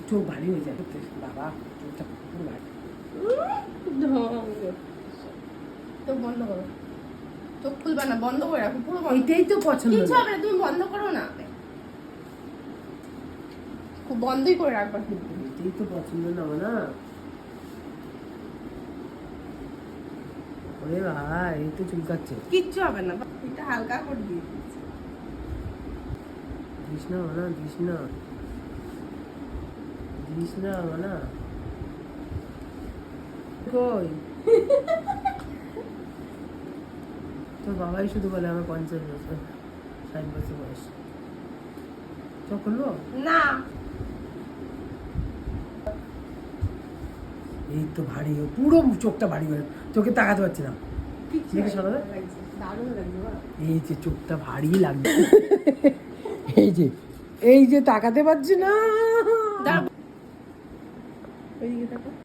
চোখ ভারী হয়ে যায় বাবা, চোখটা পুরো ভারী। চোখ বন্ধ করো, চোখ খুলবা না, বন্ধ করে রাখো পুরো বন্ধ। এইটাই তো পছন্দ কিছু না। হবে না, তুমি বন্ধ করো না, খুব বন্ধই করে রাখবা কিন্তু। এটাই তো পছন্দ না না। ওরে ভাই, এই তো চুলকাচ্ছে। কিচ্ছু হবে না, এটা হালকা করে দিয়ে দিস না মানা, দিস না, দিস না মানা। কই তোর বাবাই শুধু বলে আমার 50 বছর 60 বছর বয়স। চোখ খুলবো না। এই তো ভারী, পুরো চোখটা ভারী হয়ে, চোখে তাকাতে পারছি না। কিচ্ছু দেখি শোনা যায়? লাগছে, দারুণ লাগছে বাবা। এই যে চোখটা ভারী লাগবে। এই যে, এই যে তাকাতে পারছি না। দাঁড়াও, ওইদিকে তাকাও।